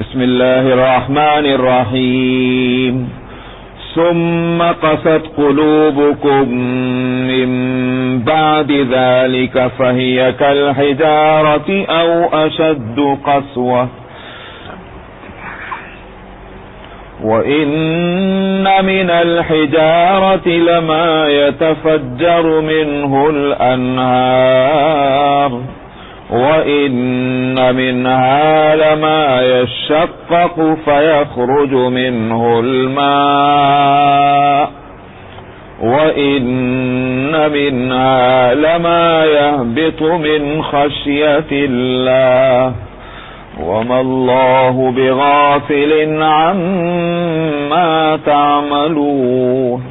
بسم الله الرحمن الرحيم ثم قست قلوبكم من بعد ذلك فهي كالحجارة أو أشد قسوة وإن من الحجارة لما يتفجر منه الأنهار وإن منها لما يشقق فيخرج منه الماء وإن منها لما يهبط من خشية الله وما الله بغافل عما تعملون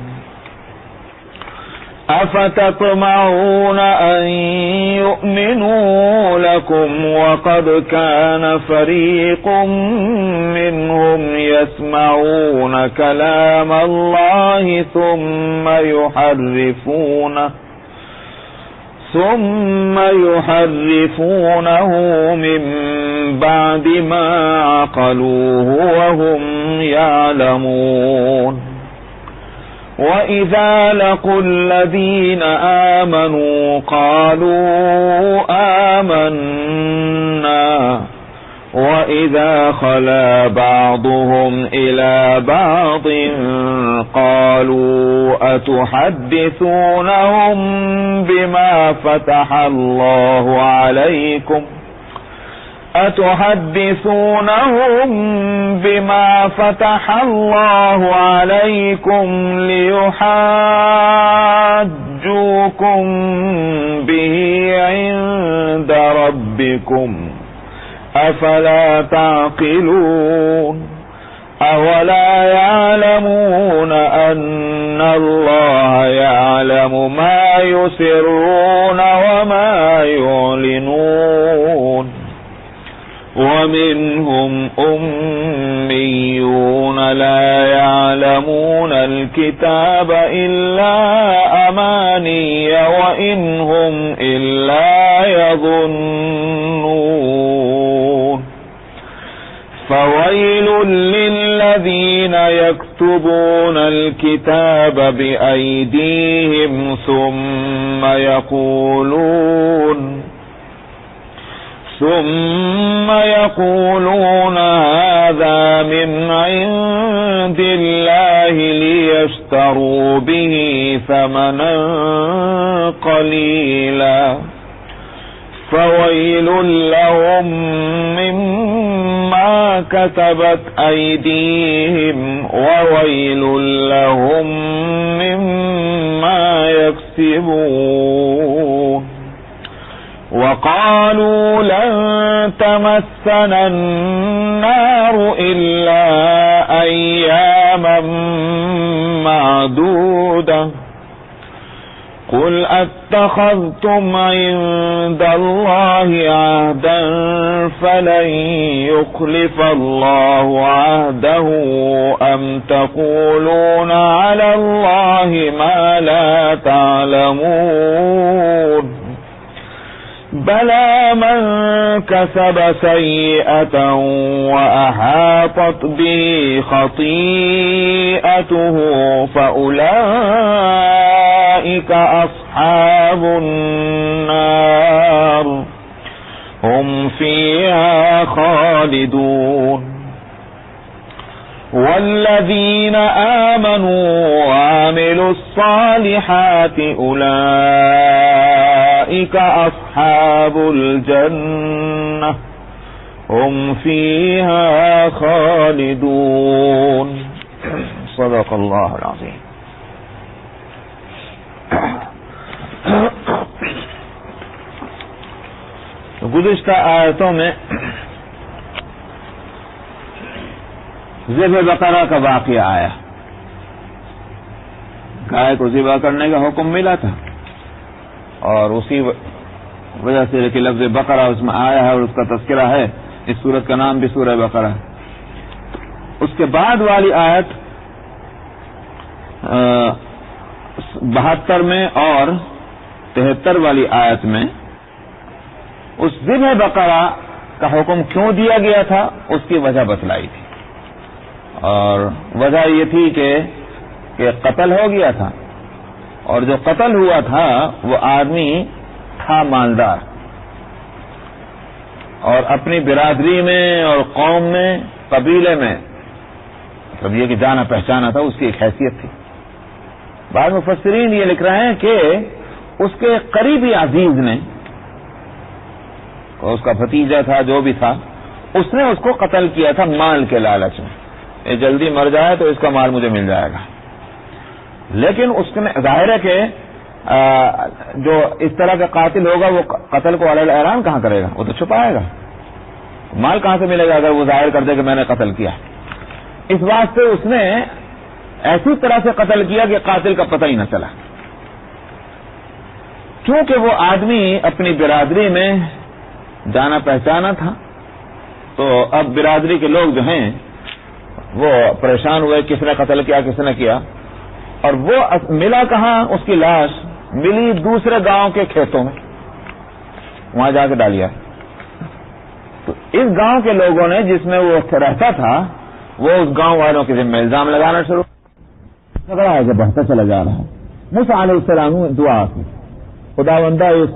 أفتطمعون أن يؤمنوا لكم وقد كان فريق منهم يسمعون كلام الله ثم يحرفونه من بعد ما عقلوه وهم يعلمون وَإِذَا لَقُوا الَّذِينَ آمَنُوا قَالُوا آمَنَّا وَإِذَا خَلَا بَعْضُهُمْ إِلَى بَعْضٍ قَالُوا أَتُحَدِّثُونَهُم بِمَا فتح الله عليكم ليحاجوكم به عند ربكم أفلا تعقلون أولا يعلمون أن الله يعلم ما يسرون وما يعلنون ومنهم أميون لا يعلمون الكتاب إلا أماني وإن هم إلا يظنون فويل للذين يكتبون الكتاب بأيديهم ثم يقولون هذا من عند الله ليشتروا به ثمنا قليلا فويل لهم مما كتبت أيديهم وويل لهم مما يكسبون وقالوا لن تمسنا النار إلا أياما معدودة قل أتخذتم عند الله عهدا فلن يخلف الله عهده أم تقولون على الله ما لا تعلمون بلى من كسب سيئة وأحاطت به خطيئته فأولئك أصحاب النار هم فيها خالدون والذين آمنوا وعملوا الصالحات أولئك أصحاب الجنة هم فيها خالدون صدق الله العظيم. گزشتہ آیتوں میں ذبح بقرہ کا واقعہ آیا. گائے کو ذبح کرنے کا حکم ملا تھا اور اسی وجہ سے کہ لفظ بقرہ اس میں آیا ہے اور اس کا تذکرہ ہے. اس سورت کا نام بھی سورہ بقرہ ہے. اس کے بعد والی آیت 72 میں اور 73 والی آیت میں اس ذبح بقرہ کا حکم کیوں دیا گیا تھا اس کی وجہ بتلائی تھی، اور وجہ یہ تھی کہ قتل ہو گیا تھا، اور جو قتل ہوا تھا وہ آدمی تھا مالدار، اور اپنی برادری میں اور قوم میں، قبیلے میں، مطلب یہ کہ جانا پہچانا تھا، اس کی ایک حیثیت تھی۔ بعض مفسرین یہ لکھ رہے ہیں کہ اس کے قریبی عزیز نے، اس کا بھتیجا تھا جو بھی تھا، اس نے اس کو قتل کیا تھا مال کے لالچ میں، یہ جلدی مر جائے تو اس کا مال مجھے مل جائے گا۔ لیکن اس نے ظاہر ہے کہ جو اس طرح کا قاتل ہوگا وہ قتل کو علیہ اعلان کہاں کرے گا، وہ تو چھپائے گا، مال کہاں سے ملے گا اگر وہ ظاہر کر دے کہ میں نے قتل کیا۔ اس واسطے اس نے ایسی طرح سے قتل کیا کہ قاتل کا پتہ ہی نہ چلا، کیونکہ وہ آدمی اپنی برادری میں جانا پہچانا تھا، تو اب برادری کے لوگ جو ہیں وہ پریشان ہوئے کس نے قتل کیا کس نے کیا، اور وہ ملا کہاں، اس کی لاش ملی دوسرے گاؤں کے کھیتوں میں، وہاں جا کے ڈالیا۔ تو اس گاؤں کے لوگوں نے جس میں وہ رہتا تھا وہ اس گاؤں والوں کے ذمہ الزام لگانا شروع جھگڑا ہے کہ بڑھتا چلا جا رہا ہے۔ موسیٰ علیہ السلام نے دعا کی، خداوندہ اس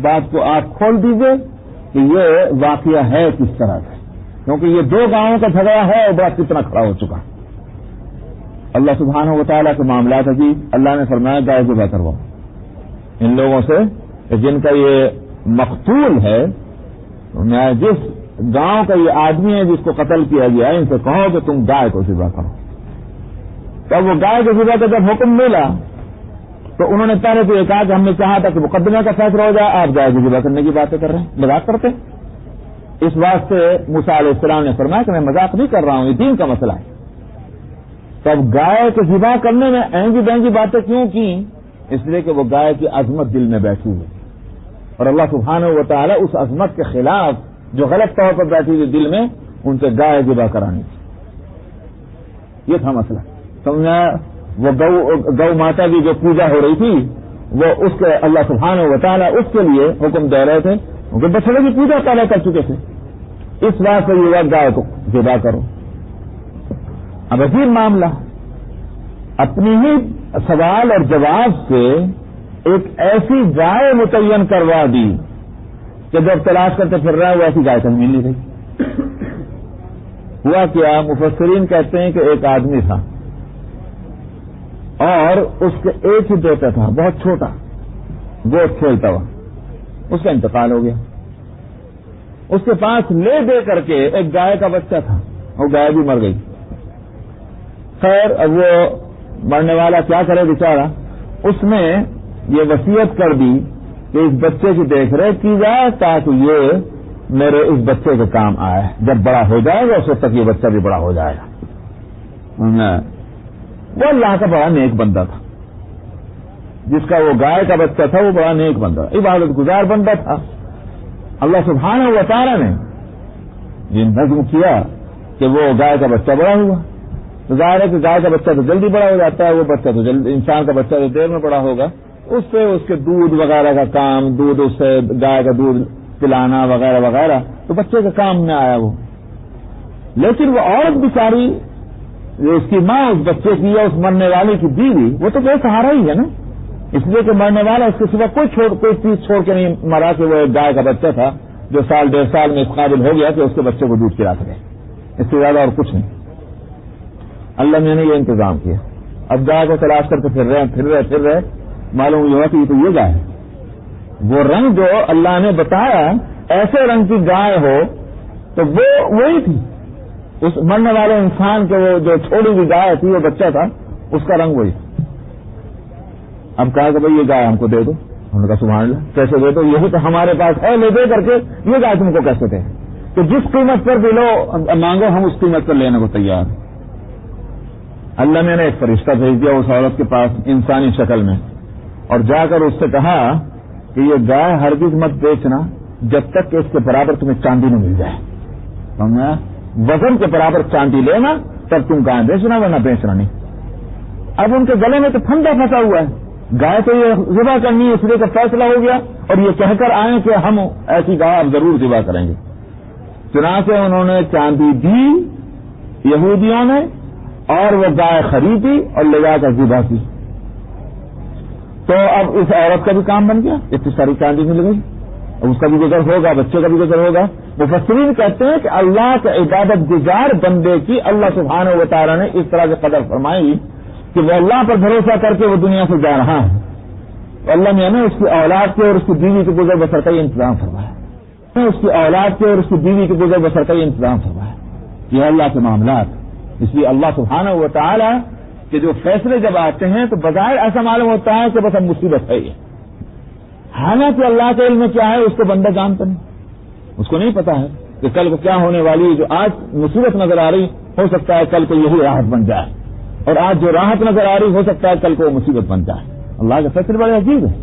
بات کو آپ کھول دیجئے کہ یہ واقعہ ہے کس طرح کا، کیونکہ یہ دو گاؤں کا جھگڑا ہے اور بڑا کتنا کھڑا ہو چکا۔ اللہ سبحانہ و تعالیٰ کے معاملات عجیب، اللہ نے فرمایا گائے ذبح کرواؤ ان لوگوں سے جن کا یہ مقتول ہے، میں جس گاؤں کا یہ آدمی ہے جس کو قتل کیا گیا ہے ان سے کہو کہ تم گائے کو ذبح کرو۔ تب وہ گائے کو ذبح کا جب حکم ملا تو انہوں نے پہلے تو یہ کہا کہ ہم نے چاہا تھا کہ مقدمے کا فیصلہ ہو جائے، آپ گائے کو ذبح کرنے کی باتیں کر رہے ہیں، مذاق کرتے ہیں۔ اس واسطے موسیٰ علیہ السلام نے فرمایا کہ میں مذاق نہیں کر رہا ہوں، یہ دین کا مسئلہ ہے۔ تب گائے کو ذبح کرنے میں اینگی بینگی باتیں کیوں کی؟ اس لیے کہ وہ گائے کی عظمت دل میں بیٹھی ہوئی، اور اللہ سبحانہ و تعالیٰ اس عظمت کے خلاف جو غلط طور پر بیٹھی ہوئی دل میں ان سے گائے ذبح کرانی تھی، یہ تھا مسئلہ۔ سمجھا؟ وہ گو ماتا کی جو پوجا ہو رہی تھی وہ اس کے اللہ سبحانہ و تعالیٰ اس کے لیے حکم دے رہے تھے، کیونکہ بچڑے کی پوجا پہلے کر چکے تھے، اس واسطے یہ وقت گائے کو ذبح کرو۔ اب عجیب معاملہ، اپنی ہی سوال اور جواب سے ایک ایسی گائے متعین کروا دی کہ جب تلاش کرتے پھر رہا ہے وہ ایسی گائے کہیں مل نہیں رہی۔ ہوا کیا، مفسرین کہتے ہیں کہ ایک آدمی تھا اور اس کے ایک ہی بیٹا تھا، بہت چھوٹا، گوشت کھیلتا ہوا، اس کا انتقال ہو گیا۔ اس کے پاس لے دے کر کے ایک گائے کا بچہ تھا، وہ گائے بھی مر گئی۔ خیر، اب وہ مرنے والا کیا کرے بیچارہ، اس نے یہ وصیت کر دی کہ اس بچے کی دیکھ ریکھ کی جائے تاکہ یہ میرے اس بچے کے کام آئے، جب بڑا ہو جائے گا اس وقت تک یہ بچہ بھی بڑا ہو جائے گا۔ وہ اللہ کا بڑا نیک بندہ تھا، جس کا وہ گائے کا بچہ تھا وہ بڑا نیک بندہ، عبادت گزار بندہ تھا۔ اللہ سبحانہ و تعالیٰ نے یہ نظم کیا کہ وہ گائے کا بچہ بڑا ہوا، تو ظاہر ہے کہ گائے کا بچہ تو جلدی بڑا ہو جاتا ہے، وہ بچہ تو جلدی، انسان کا بچہ تو دیر میں بڑا ہوگا، اس سے اس کے دودھ وغیرہ کا کام، دودھ اس سے گائے کا دودھ پلانا وغیرہ وغیرہ تو بچے کے کام میں آیا وہ۔ لیکن وہ عورت بیچاری، اس کی ماں اس بچے کی یا اس مرنے والے کی بیوی، وہ تو بے سہارا ہی ہے نا، اس لیے کہ مرنے والا اس کے سوا کوئی چیز چھوڑ کے نہیں مرا، کہ وہ ایک گائے کا بچہ تھا جو سال ڈیڑھ سال میں اس قابل ہو گیا کہ اس کے بچے کو دودھ پلا سکے، اس سے زیادہ اور کچھ نہیں۔ اللہ نے یہ انتظام کیا، اب گائے کو تلاش کر کے پھر رہے، معلوم یہ ہوا کہ یہ تو یہ گائے ہے۔ وہ رنگ جو اللہ نے بتایا ایسے رنگ کی گائے ہو تو وہ وہی تھی، اس مرنے والے انسان کے وہ جو چھوڑی ہوئی گائے تھی، وہ بچہ تھا، اس کا رنگ وہی تھا۔ اب کہا کہ بھائی یہ گائے ہم کو دے دو، ہم نے کہا سبحان اللہ، کیسے دے دو، یہی تو ہمارے پاس ہے، لے دے کر کے یہ گائے تم کو کیسے دیں، کہ جس قیمت پر بھی لو مانگو ہم اس قیمت پر لینے کو تیار ہیں۔ اللہ نے ایک فرشتہ بھیج دیا اس عورت کے پاس انسانی شکل میں، اور جا کر اس سے کہا کہ یہ گائے ہرگز مت بیچنا جب تک کہ اس کے برابر تمہیں چاندی نہ مل جائے، سمجھا؟ وزن کے برابر چاندی لینا تب تم گائے بیچنا، ورنہ بیچنا نہیں۔ اب ان کے گلے میں تو پھندا پھنسا ہوا ہے، گائے تو یہ ذبح کرنی ہے، اس لیے کا فیصلہ ہو گیا، اور یہ کہہ کر آئے کہ ہم ایسی گائے اب ضرور ذبح کریں گے۔ چنانچہ انہوں نے چاندی دی یہودیوں نے اور وہ گائے خریدی اور لے جا کر ذبح کی. تو اب اس عورت کا بھی کام بن گیا, اتنی ساری چاندی مل گئی, اس کا بھی گزر ہوگا, بچے کا بھی گزر ہوگا. مفسرین کہتے ہیں کہ اللہ کے عبادت گزار بندے کی اللہ سبحانہ و تعالیٰ نے اس طرح سے قدر فرمائی کہ وہ اللہ پر بھروسہ کر کے وہ دنیا سے جا رہا ہے. اللہ نے اس کی اولاد کے اور اس کی بیوی کے گزر بسر کا یہ انتظام فرمایا, اس کی اولاد کے اور اس کی بیوی کے گزر بسر کا یہ انتظام فرمایا. یہ اللہ کے معاملات. اس لیے اللہ سبحانہ و تعالیٰ کے جو فیصلے جب آتے ہیں تو بظاہر ایسا معلوم ہوتا ہے کہ بس اب مصیبت ہے یہ. حالانکہ اللہ کے علم میں کیا ہے اس کو بندہ جانتا نہیں, اس کو نہیں پتا ہے کہ کل کو کیا ہونے والی ہے. جو آج مصیبت نظر آ رہی ہو سکتا ہے کل کو یہی راحت بن جائے, اور آج جو راحت نظر آ رہی ہو سکتا ہے کل کو وہ مصیبت بن جائے. اللہ کے فیصلے بڑے عجیب ہیں.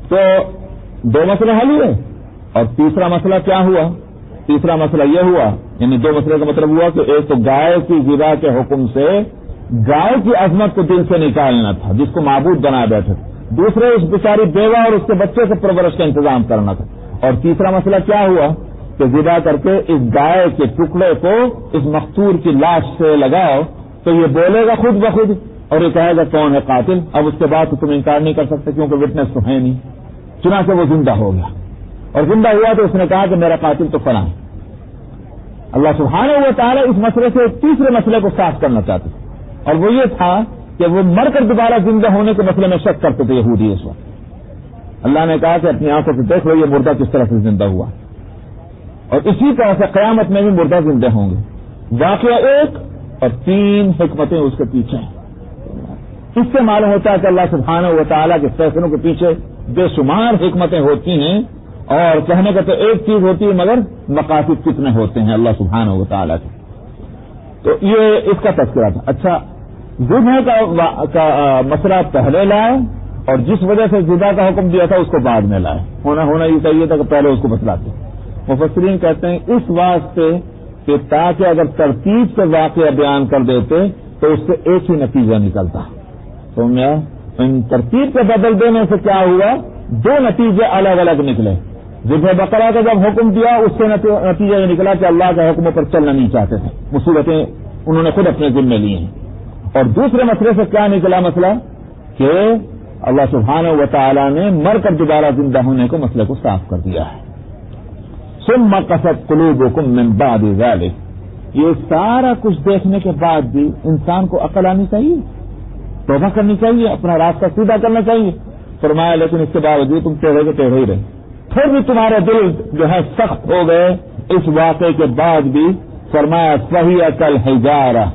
تو دو مسئلے حل ہوئے, اور تیسرا مسئلہ کیا ہوا؟ تیسرا مسئلہ یہ ہوا, یعنی دو مسئلے کا مطلب ہوا کہ ایک تو گائے کی ذبح کے حکم سے گائے کی عظمت کو دل سے نکالنا تھا جس کو معبود بنا بیٹھے, دوسرے اس بیچاری بیوہ اور اس کے بچے سے پرورش کا انتظام کرنا تھا, اور تیسرا مسئلہ کیا ہوا کہ ذبح کر کے اس گائے کے ٹکڑے کو اس مقتول کی لاش سے لگاؤ تو یہ بولے گا خود بخود اور یہ کہے گا کون ہے قاتل. اب اس کے بعد تو تم انکار نہیں کر سکتے کیونکہ وٹنس تو ہے نہیں. چنانچہ وہ زندہ ہو گیا, اور زندہ ہوا تو اس نے کہا کہ میرا قاتل تو فلاں ہے. اللہ سبحانہ و تعالیٰ اس مسئلے سے ایک تیسرے مسئلے کو صاف کرنا چاہتے تھے, اور وہ یہ تھا کہ وہ مر کر دوبارہ زندہ ہونے کے مسئلے میں شک کرتے تھے یہودی اس وقت. اللہ نے کہا کہ اپنی آنکھوں سے دیکھ لو یہ مردہ کس طرح سے زندہ ہوا, اور اسی طرح سے قیامت میں بھی مردہ زندہ ہوں گے. واقعہ ایک اور تین حکمتیں اس کے پیچھے ہیں. اس سے معلوم ہوتا ہے کہ اللہ سبحانہ و تعالیٰ کے فیصلوں کے پیچھے بے شمار حکمتیں ہوتی ہیں, اور کہنے کا تو ایک چیز ہوتی ہے مگر مقاصد کتنے ہوتے ہیں اللہ سبحانہ و تعالیٰ کے. تو یہ اس کا تذکرہ تھا. اچھا, ذبح کا مسئلہ پہلے لائے اور جس وجہ سے ذبح کا حکم دیا تھا اس کو بعد میں لائے. ہونا یہ چاہیے تھا کہ پہلے اس کو بتلاتے. مفسرین کہتے ہیں اس واسطے کہ تاکہ اگر ترتیب سے واقعہ بیان کر دیتے تو اس سے ایک ہی نتیجہ نکلتا. تو ان ترتیب کے بدل دینے سے کیا ہوا, دو نتیجے الگ الگ نکلے. ذبح بقرہ کا جب حکم دیا اس سے نتیجہ یہ نکلا کہ اللہ کے حکموں پر چلنا نہیں چاہتے تھے, مصیبتیں انہوں نے خود اپنے ذمے لی ہیں. اور دوسرے مسئلے سے کیا نکلا مسئلہ کہ اللہ سبحانہ و تعالیٰ نے مر کر دوبارہ زندہ ہونے کو مسئلے کو صاف کر دیا ہے. ثم قست قلوبکم من بعد ذلک. یہ سارا کچھ دیکھنے کے بعد بھی انسان کو عقل آنی چاہیے, توبہ کرنی چاہیے, اپنا راستہ سیدھا کرنا چاہیے. فرمایا لیکن اس کے باوجود تم ٹیڑھے کے ٹیڑھے ہی رہے, پھر بھی تمہارے دل جو ہے سخت ہو گئے اس واقعے کے بعد بھی. فرمایا فہی کالحجارہ,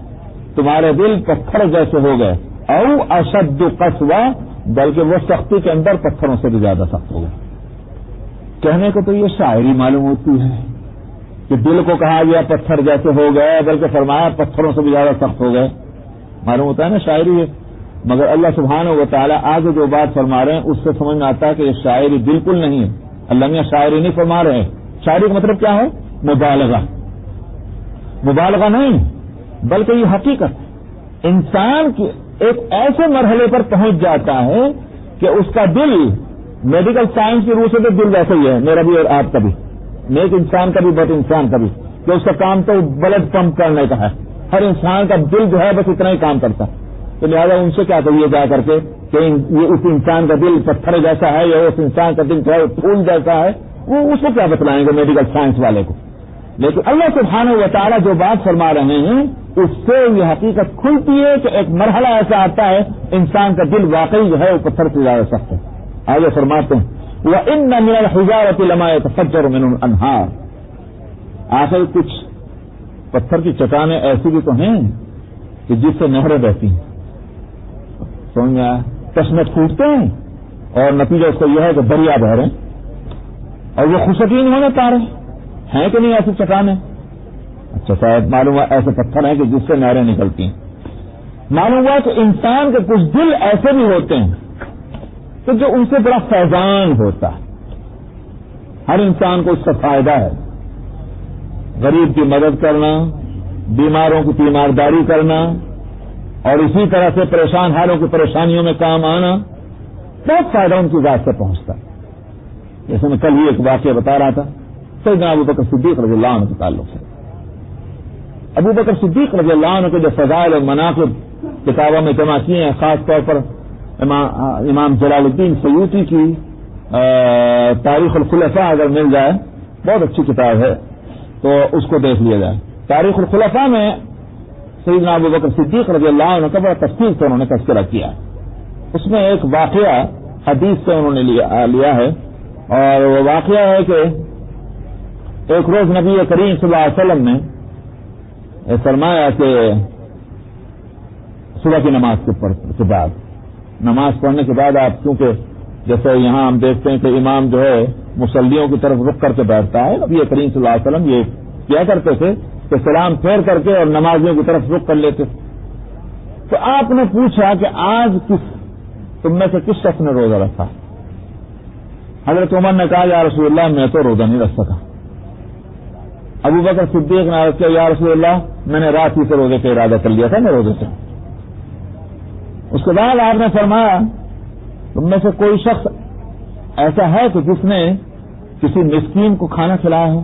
تمہارے دل پتھر جیسے ہو گئے. او اشد قسوہ, بلکہ وہ سختی کے اندر پتھروں سے بھی زیادہ سخت ہو گئے. کہنے کو تو یہ شاعری معلوم ہوتی ہے کہ دل کو کہا گیا پتھر جیسے ہو گئے, بلکہ فرمایا پتھروں سے بھی زیادہ سخت ہو گئے. معلوم ہوتا ہے نا شاعری ہے, مگر اللہ سبحانہ و تعالیٰ آگے جو بات فرما رہے ہیں اس سے سمجھ میں آتا ہے کہ یہ شاعری بالکل نہیں ہے. اللہ میاں شاعری نہیں فرما رہے ہیں. شاعری کا مطلب کیا ہے؟ مبالغہ. مبالغہ نہیں بلکہ یہ حقیقت ہے. انسان کے ایک ایسے مرحلے پر پہنچ جاتا ہے کہ اس کا دل, میڈیکل سائنس کی روح سے تو دل ویسے ہی ہے, میرا بھی اور آپ کا بھی, نیک انسان کا بھی بد انسان کا بھی, کہ اس کا کام تو بلڈ پمپ کرنے کا ہے. ہر انسان کا دل جو ہے بس اتنا ہی کام کرتا ہے. تو لہٰذا ان سے کیا کہیے جا کر کے کہ یہ اس انسان کا دل پتھر جیسا ہے یا اس انسان کا دل جو ہے پھول جیسا ہے, وہ اس کو کیا بتلائیں گے میڈیکل سائنس والے کو. لیکن اللہ سبحانہ و تعالیٰ جو بات فرما رہے ہیں اس سے یہ حقیقت کھلتی ہے کہ ایک مرحلہ ایسا آتا ہے انسان کا دل واقعی جو ہے وہ پتھر سے زیادہ سخت ہے. آگے فرماتے ہیں وَإِنَّ مِنَ الْحِجَارَةِ لَمَا يَتَفَجَّرُ مِنْهُ الْأَنْهَارُ. آخر کچھ پتھر کی چٹانیں ایسی بھی تو ہیں کہ جس سے نہریں بہتی ہیں. سمجھ میں آیا؟ چشمے پھوٹتے ہیں اور نتیجہ اس کا یہ ہے کہ دریا بہ رہے ہیں اور وہ خوشکین ہونے پا رہے ہیں کہ نہیں ایسی چٹانیں. اچھا شاید معلوم ہوا ایسے پتھر ہیں کہ جس سے نہریں نکلتی ہیں. معلوم ہوا کہ انسان کے کچھ دل ایسے بھی ہوتے ہیں کہ جو ان سے بڑا فیضان ہوتا ہے. ہر انسان کو اس کا فائدہ ہے. غریب کی مدد کرنا, بیماروں کی تیمارداری کرنا, اور اسی طرح سے پریشان حالوں کی پریشانیوں میں کام آنا, بہت فائدہ ان کی ذات سے پہنچتا ہے. جیسے میں کل ہی ایک واقعہ بتا رہا تھا سیدنا ابو بکر صدیق رضی اللہ عنہ کے تعلق سے. ابو بکر صدیق رضی اللہ عنہ کے جو فضائل اور مناقب کتابوں میں جمع کیے ہیں، خاص طور پر امام جلال الدین سیوطی کی تاریخ الخلفاء اگر مل جائے، بہت اچھی کتاب ہے، تو اس کو دیکھ لیا جائے. تاریخ الخلفاء میں سیدنا ابو بکر صدیق رضی اللہ عنہ کا بڑا تفصیل سے انہوں نے تذکرہ کیا. اس میں ایک واقعہ حدیث سے انہوں نے لیا ہے، اور وہ واقعہ ہے کہ ایک روز نبی کریم صلی اللہ علیہ وسلم نے فرمایا کہ صبح کی نماز کے بعد، نماز پڑھنے کے بعد آپ، کیونکہ جیسے یہاں ہم دیکھتے ہیں کہ امام جو ہے مصلیوں کی طرف رخ کر کے بیٹھتا ہے، نبی کریم صلی اللہ علیہ وسلم یہ کیا کرتے تھے کہ سلام پھیر کر کے اور نمازیوں کی طرف رخ کر لیتے. تو آپ نے پوچھا کہ آج تم میں سے کس شخص نے روزہ رکھا؟ حضرت عمر نے کہا یا رسول اللہ میں تو روزہ نہیں رکھ سکا. ابو بکر صدیق نے عرض کیا یا رسول اللہ میں نے رات ہی سے روزے کا ارادہ کر لیا تھا، میں روزے سے. اس کے بعد آپ نے فرمایا تم میں سے کوئی شخص ایسا ہے کہ جس نے کسی مسکین کو کھانا کھلایا ہو؟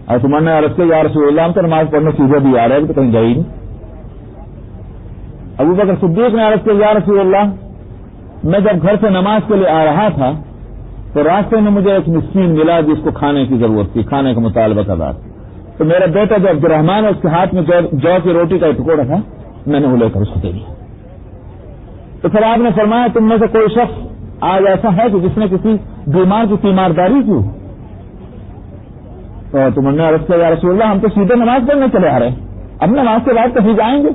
اور تمہارے نے عرض کیا یا رسول اللہ ہم تو نماز پڑھنے سیدھے بھی آ رہے ہیں تو کہیں گئی نہیں. ابو بکر صدیق نے عرض کیا یا رسول اللہ میں جب گھر سے نماز کے لیے آ رہا تھا تو راستے میں مجھے ایک مسکین ملا جس کو کھانے کی ضرورت تھی، کھانے کا مطالبہ کر رہا تھا. تو میرا بیٹا جو عبد الرحمان ہے اس کے ہاتھ میں جو کی روٹی کا ٹکڑا تھا، میں نے وہ لے کر اس کو دے دیا. تو پھر آپ نے فرمایا تم میں سے کوئی شخص آج ایسا ہے کہ جس نے کسی بیمار کی تیمارداری کی؟ تو تم نے عرض کیا یا رسول اللہ ہم تو سیدھے نماز پڑھنے چلے آ رہے ہیں، اب نماز کے بعد کہیں جائیں گے.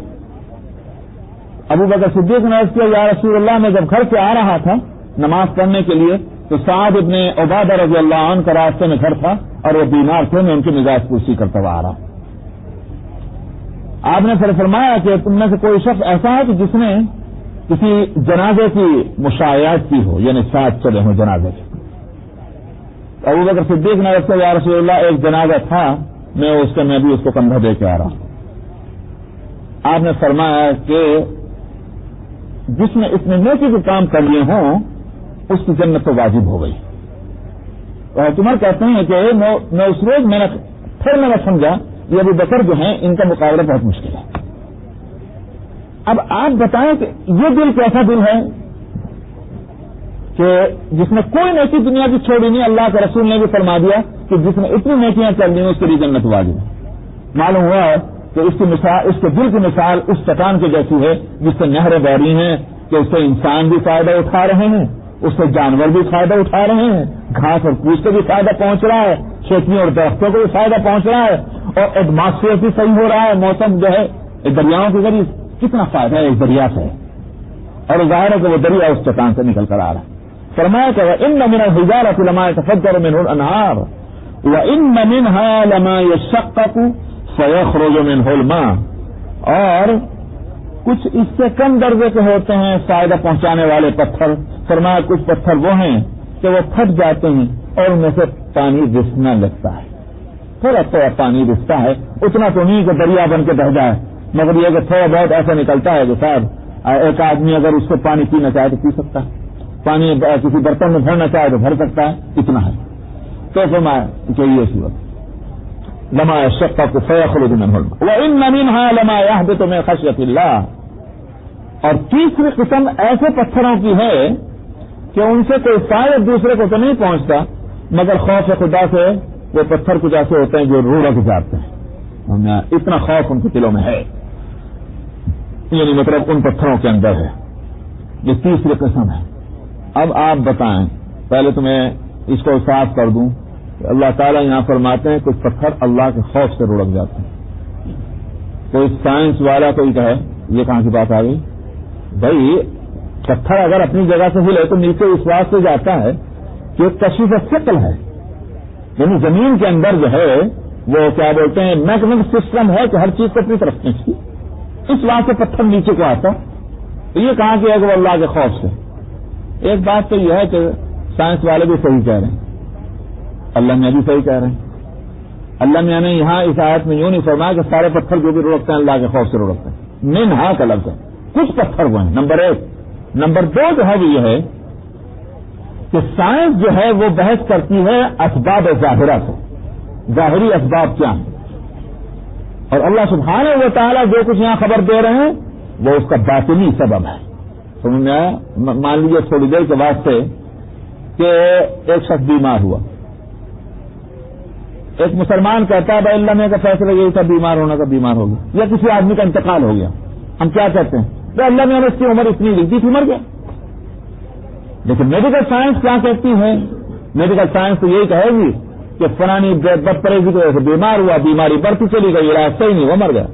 ابو بکر صدیق نے عرض کیا یا رسول اللہ میں جب گھر سے آ رہا تھا نماز پڑھنے کے لیے تو سعد ابن عبادہ رضی اللہ عنہ کا راستے میں گھر تھا اور وہ بیمار تھے، میں ان کی مزاج پرسی کرتا ہوا آ رہا. آپ نے پھر فرمایا کہ تم میں سے کوئی شخص ایسا ہے کہ جس نے کسی جنازے کی مشاہدات کی ہو، یعنی ساتھ چلے ہوں جنازے کے. ابو بکر صدیق نے عرض کیا یا رسول اللہ ایک جنازہ تھا، میں بھی اس کو کندھا دے کے آ رہا ہوں. آپ نے فرمایا کہ جس نے اتنے نیکی کے کام کر لیے ہوں اس کی جنت تو واجب ہو گئی. اور تمہارے کہتے ہیں کہ میں اس روز میں نے سمجھا یہ ابو بکر جو ہیں ان کا مقابلہ بہت مشکل ہے. اب آپ بتائیں کہ یہ دل کیسا دل ہے کہ جس نے کوئی نیکی دنیا کی چھوڑی نہیں، اللہ کے رسول نے بھی فرما دیا کہ جس نے اتنی نیکیاں کر لی اس کے لیے جنت واجب ہے. معلوم ہوا ہے کہ اس کی مثال، اس کے دل کی مثال اس چٹان کی جیسی ہے جس سے نہریں بہ رہی ہیں کہ اس سے انسان بھی فائدہ اٹھا رہے ہیں، اس سے جانور بھی فائدہ اٹھا رہے ہیں، گھاس اور پھوس کو بھی فائدہ پہنچ رہا ہے، کھیتیوں اور درختوں کو بھی فائدہ پہنچ رہا ہے، اور ایٹماسفیئر بھی صحیح ہو رہا ہے. موسم جو ہے دریاؤں کے ذریعے کتنا فائدہ ہے ایک دریا سے، اور ظاہر ہے کہ وہ دریا اس چٹان سے نکل کر آ رہا ہے. فرمایا کہ وَإِنَّ مِنَ الْحِجَارَةِ لَمَا يَتَفَجَّرُ مِنْهُ الْأَنْهَارُ وَإِنَّ مِنْهَا لَمَا يَشَّقَّقُ فَيَخْرُجُ مِنْهُ الْمَاءُ، اور کچھ اس سے کم درجے کے ہوتے ہیں فائدہ پہنچانے والے پتھر. فرمایا کچھ پتھر وہ ہیں کہ وہ پھٹ جاتے ہیں اور ان میں سے پانی رسنا لگتا ہے، تھوڑا تھوڑا پانی رستا ہے، اتنا تو نہیں کہ دریا بن کے بہ جائے، مگر یہ کہ تھوڑا بہت ایسا نکلتا ہے کہ صاحب ایک آدمی اگر اس سے پانی پینا چاہے تو پی سکتا ہے، پانی کسی برتن میں بھرنا چاہے تو بھر سکتا ہے، اتنا ہے. تو فرمایا کہ یہ صورت لما يشقق فيخرج منه الماء وإن منها لما يهبط من خشية الله. اور تیسری قسم ایسے پتھروں کی ہے کہ ان سے کوئی فائدہ دوسرے کو تو نہیں پہنچتا مگر خوف خدا سے وہ پتھر کچھ ایسے ہوتے ہیں جو روڑک جاتے ہیں، اتنا خوف ان کے دلوں میں ہے، یعنی مطلب ان پتھروں کے اندر ہے. یہ تیسری قسم ہے. اب آپ بتائیں، پہلے تو میں اس کو صاف کر دوں کہ اللہ تعالیٰ یہاں فرماتے ہیں کچھ پتھر اللہ کے خوف سے رڑک جاتے ہیں. کوئی سائنس والا کوئی کہے یہ کہاں کی بات آ گئی؟ بھائی پتھر اگر اپنی جگہ سے ہلے تو نیچے اس واسطے جاتا ہے کہ کشف ثقل ہے، یعنی زمین کے اندر جو ہے وہ کیا بولتے ہیں میکنک سسٹم ہے کہ ہر چیز کو اپنی طرف کھینچتی، اس واسطے پتھر نیچے کو آتا. تو یہ کہاں کہ وہ اللہ کے خوف سے. ایک بات تو یہ ہے کہ سائنس والے بھی صحیح کہہ رہے ہیں، اللہ میاں بھی صحیح کہہ رہے ہیں. اللہ میاں نے یہاں اس آیت میں یوں نہیں فرمایا کہ سارے پتھر جو بھی رڑکتے ہیں اللہ کے خوف سے رڑکتے ہیں، منہا کا لفظ ہے، کچھ پتھر وہ ہیں. نمبر 1. نمبر 2 جو ہے وہ یہ ہے کہ سائنس جو ہے وہ بحث کرتی ہے اسباب ظاہرہ سے، ظاہری اسباب کیا ہیں، اور اللہ سبحانہ و تعالیٰ جو کچھ یہاں خبر دے رہے ہیں وہ اس کا باطنی سبب ہے. سمجھ میں آیا؟ مان لیجیے تھوڑی دیر کے واسطے کہ ایک شخص بیمار ہوا، ایک مسلمان کہتا ہے بھائی اللہ نے کا فیصلہ یہی تھا بیمار ہونا کا، بیمار ہو گیا، یا کسی آدمی کا انتقال ہو گیا، ہم کیا کہتے ہیں بھائی اللہ نے اس کی عمر اتنی لکھی تھی، مر گیا. لیکن میڈیکل سائنس کیا کہتی ہے؟ میڈیکل سائنس تو یہی کہے گی کہ فلانی بد پرہیزی کی وجہ سے بیمار ہوا، بیماری بڑھتی چلی گئی، علاج صحیح نہیں، وہ مر گیا.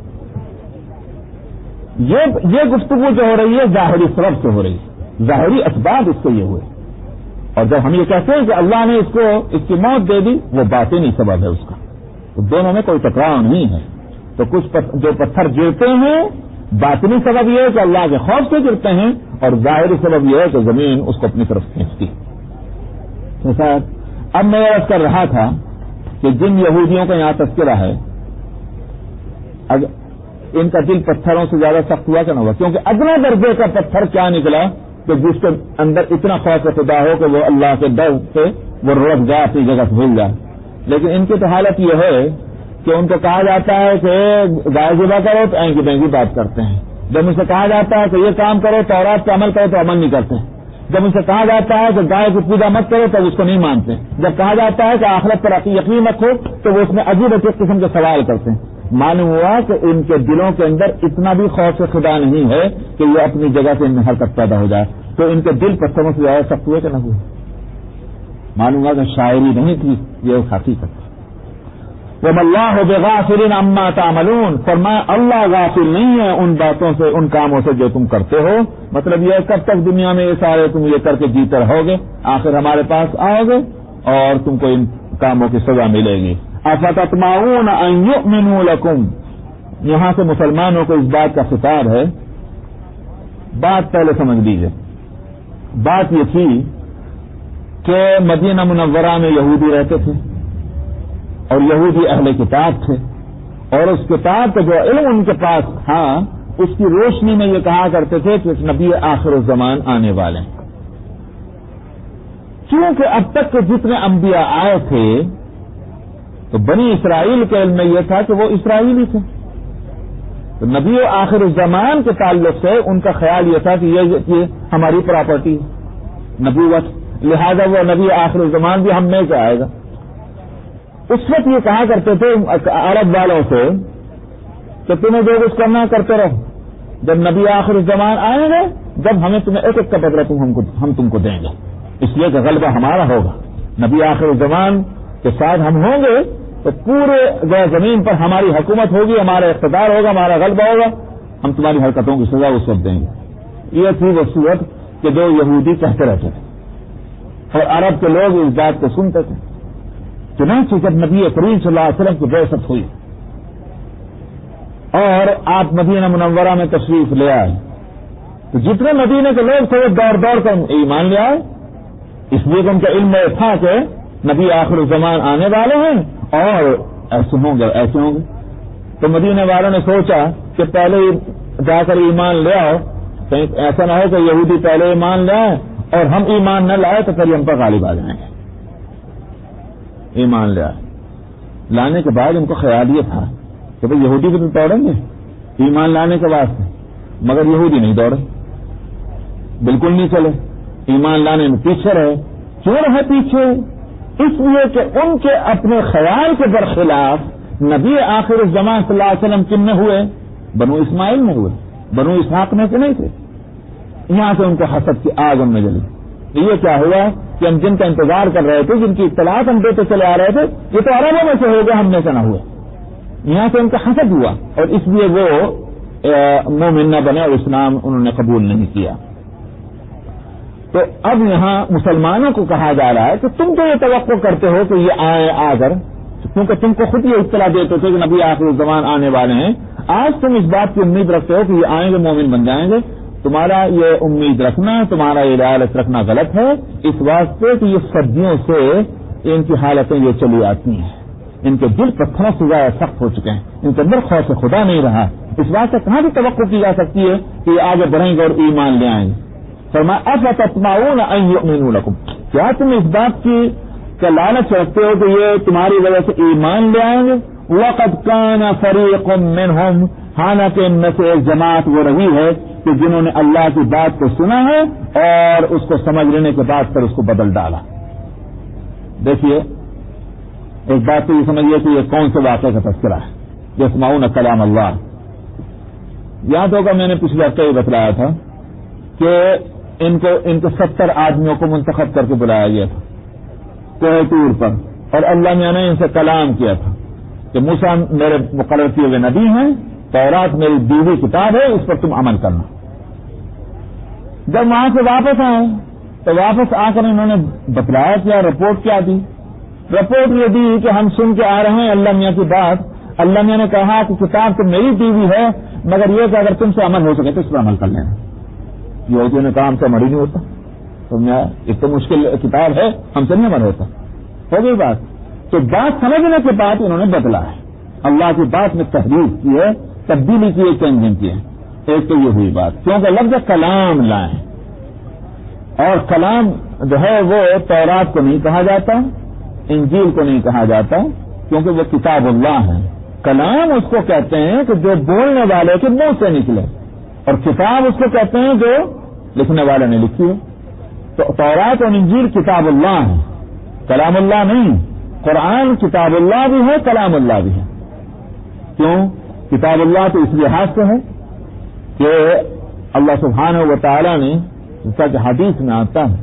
یہ گفتگو جو ہو رہی ہے ظاہری سبب سے ہو رہی ہے، ظاہری اسباب اس سے یہ ہوئے. اور جب ہم یہ کہتے ہیں کہ اللہ نے اس کی موت دے دی، وہ باطنی سبب ہے اس کا. تو دونوں میں کوئی ٹکراؤ نہیں ہے. تو کچھ جو پتھر گرتے ہیں باطنی سبب یہ ہے کہ اللہ کے خوف سے گرتے ہیں، اور ظاہری سبب یہ ہے کہ زمین اس کو اپنی طرف کھینچتی. اب میں عرض کر رہا تھا کہ جن یہودیوں کا یہاں تذکرہ ہے ان کا دل پتھروں سے زیادہ سخت ہوا کہ نہ ہوا؟ کیونکہ ادنا درجے کا پتھر کیا نکلا کہ جس کے اندر اتنا خوف خدا ہو کہ وہ اللہ کے ڈر سے وہ رک جائے، اپنی جگہ سے بھول جائے. لیکن ان کی تو حالت یہ ہے کہ ان کو کہا جاتا ہے کہ گائے ذبح کرو تو اینکی بینکی بات کرتے ہیں. جب ان سے کہا جاتا ہے کہ یہ کام کرو تورات پہ عمل کرو تو عمل نہیں کرتے. جب ان سے کہا جاتا ہے کہ گائے کی پوجا مت کرو تو اس کو نہیں مانتے. جب کہا جاتا ہے کہ آخرت پر یقین رکھو تو وہ اس میں عجیب عجیب قسم کے سوال کرتے ہیں. معلوم ہوا کہ ان کے دلوں کے اندر اتنا بھی خوف خدا نہیں ہے کہ یہ اپنی جگہ سے ان میں حرکت پیدا ہو جائے. تو ان کے دل پتھروں سے زیادہ سخت ہوئے کہ نہ ہوئے؟ معلوم ہوا کہ شاعری نہیں تھی، یہ ایک حقیقت. وَمَا اللَّهُ بِغَافِلٍ عَمَّا تَعْمَلُونَ، فرمایا اللہ غافل نہیں ہے ان باتوں سے، ان کاموں سے جو تم کرتے ہو. مطلب یہ کب تک دنیا میں یہ سارے تم یہ کر کے جیتے رہو گے، آخر ہمارے پاس آؤ گے اور تم کو ان کاموں کی سزا ملے گی. أَفَتَطْمَعُونَ أَن يُؤْمِنُوا لَكُمْ، یہاں سے مسلمانوں کو اس بات کا خطاب ہے. بات پہلے سمجھ لیجیے. بات یہ تھی کہ مدینہ منورہ میں یہودی رہتے تھے اور یہودی اہل کتاب تھے، اور اس کتاب کا جو علم ان کے پاس تھا اس کی روشنی میں یہ کہا کرتے تھے کہ نبی آخر الزمان آنے والے ہیں. کیونکہ اب تک کے جتنے انبیاء آئے تھے تو بنی اسرائیل کے علم میں یہ تھا کہ وہ اسرائیلی تھے. تو نبی آخر الزمان کے تعلق سے ان کا خیال یہ تھا کہ یہ ہماری پراپرٹی ہے، نبوت، لہذا وہ نبی آخر الزمان بھی ہم میں سے آئے گا. اس وقت یہ کہا کرتے تھے عرب والوں سے کہ تمہیں جو کچھ کرنا کرتے رہو، جب نبی آخر الزمان آئیں گے جب ہمیں تمہیں ایک ایک کا بدلہ ہم تم کو دیں گے، اس لیے کہ غلبہ ہمارا ہوگا. نبی آخر الزمان کے ساتھ ہم ہوں گے تو پورے زمین پر ہماری حکومت ہوگی، ہمارا اقتدار ہوگا، ہمارا غلبہ ہوگا، ہم تمہاری حرکتوں کی سزا اس وقت دیں گے. یہ تھی وہ صورت کہ جو یہودی کہتے رہتے تھے اور عرب کے لوگ اس بات کو سنتے تھے. چنانچہ جب نبی کریم صلی اللہ علیہ وسلم کی بعثت ہوئی اور آپ مدینہ منورہ میں تشریف لے آئے تو جتنے مدینے کے لوگ تھے وہ دوڑ دوڑ کر ایمان لے آئے، اس لیے کہ ان کا علم میں تھا کہ نبی آخر الزمان آنے والے ہیں اور ایسے ہوں گے. تو مدینے والوں نے سوچا کہ پہلے جا کر ایمان لے آؤ، کہیں ایسا نہ ہو کہ یہودی پہلے ایمان لے آئے اور ہم ایمان نہ لائے تو پھر ہم پر غالب آ جائیں گے. ایمان لے آئے. لانے کے بعد ان کو خیال یہ تھا کہ بھائی یہودی بھی تو دوڑیں گے ایمان لانے کے واسطے، مگر یہودی نہیں دوڑے، بالکل نہیں چلے، ایمان لانے میں پیچھے رہے. کیوں رہے پیچھے؟ اس لیے کہ ان کے اپنے خیال کے برخلاف نبی آخر الزمان صلی اللہ علیہ وسلم کن میں ہوئے؟ بنو اسماعیل میں ہوئے، بنو اسحاق میں سے نہیں تھے. یہاں سے ان کو حسد کی آگ ان میں جلی. یہ کیا ہوا کہ ہم جن کا انتظار کر رہے تھے، جن کی اطلاعات ہم دیتے چلے آ رہے تھے، یہ تو عربوں میں سے ہو گئے، ہم میں سے نہ ہوئے. یہاں سے ان کا حسد ہوا اور اس لیے وہ مومن نہ بنے اور اسلام انہوں نے قبول نہیں کیا. تو اب یہاں مسلمانوں کو کہا جا رہا ہے کہ تم تو یہ توقع کرتے ہو کہ یہ آئے آ کر، کیونکہ تم کو خود یہ اطلاع دیتے تھے کہ نبی آخر الزمان آنے والے ہیں، آج تم اس بات کی امید رکھتے ہو کہ یہ آئیں گے مومن بن جائیں گے. تمہارا یہ امید رکھنا، تمہارا یہ لالچ رکھنا غلط ہے، اس واسطے کہ یہ صدیوں سے ان کی حالتیں یہ چلی آتی ہیں. ان کے دل پتھروں سے زیادہ سخت ہو چکے ہیں، ان کے اندر خوف خدا نہیں رہا. اس بات سے کہاں بھی توقع کی جا سکتی ہے کہ یہ آگے بڑھیں گے اور ایمان لے آئیں گے. فرمایا أَفَتَطْمَعُونَ أَن يُؤْمِنُوا لَكُمْ، کیا تم اس بات کی لالچ رکھتے ہو کہ یہ تمہاری وجہ سے ایمان لے آئیں گے؟ وَقَدْ كَانَ فَرِيقٌ مِّنْهُمْ، حالانکہ ان میں سے ایک جماعت وہ رہی ہے کہ جنہوں نے اللہ کی بات کو سنا ہے اور اس کو سمجھ لینے کے بعد پھر اس کو بدل ڈالا۔ دیکھیے ایک بات تو یہ سمجھیے کہ یہ کون سے واقعے کا تذکرہ ہے، یسمعون کلام اللہ۔ یاد ہوگا میں نے پچھلے ہفتے یہ بتلایا تھا کہ ان کو 70 آدمیوں کو منتخب کر کے بلایا گیا تھا کوہ طور پر، اور اللہ میاں نے ان سے کلام کیا تھا کہ موسیٰ میرے مقرر کیے ہوئے نبی ہیں، تورات میری دیوی کتاب ہے، اس پر تم عمل کرنا۔ جب وہاں سے واپس آئے تو واپس آ کر انہوں نے بتلایا کیا، رپورٹ کیا دی؟ رپورٹ یہ دی کہ ہم سن کے آ رہے ہیں اللہ میاں کی بات، اللہ میاں نے کہا کہ کتاب تو میری دیوی ہے، مگر یہ کہ اگر تم سے عمل ہو سکے تو اس پر عمل کر لینا۔ یہودیوں نے کہا ہم سے عمل ہی نہیں ہوتا، تو ایک تو مشکل کتاب ہے، ہم سے نہیں عمل ہوتا۔ ہو گئی بات، تو بات سمجھنے کے بعد انہوں نے بدلا ہے، اللہ کی بات میں تحریف کی ہے، تبدیلی کی ہے، چینجنگ کی ہے۔ ایک تو یہ ہوئی بات، کیونکہ لفظ کلام لائیں، اور کلام جو ہے وہ تورات کو نہیں کہا جاتا، انجیل کو نہیں کہا جاتا، کیونکہ وہ کتاب اللہ ہے۔ کلام اس کو کہتے ہیں کہ جو بولنے والے کے منہ سے نکلے، اور کتاب اس کو کہتے ہیں جو لکھنے والے نے لکھی ہے۔ تو تورات اور انجیل کتاب اللہ ہے، کلام اللہ نہیں۔ قرآن کتاب اللہ بھی ہے، کلام اللہ بھی ہے۔ کیوں کتاب اللہ؟ تو اس لحاظ سے ہے کہ اللہ سبحانہ و تعالی نے، جیسا کہ حدیث میں آتا ہے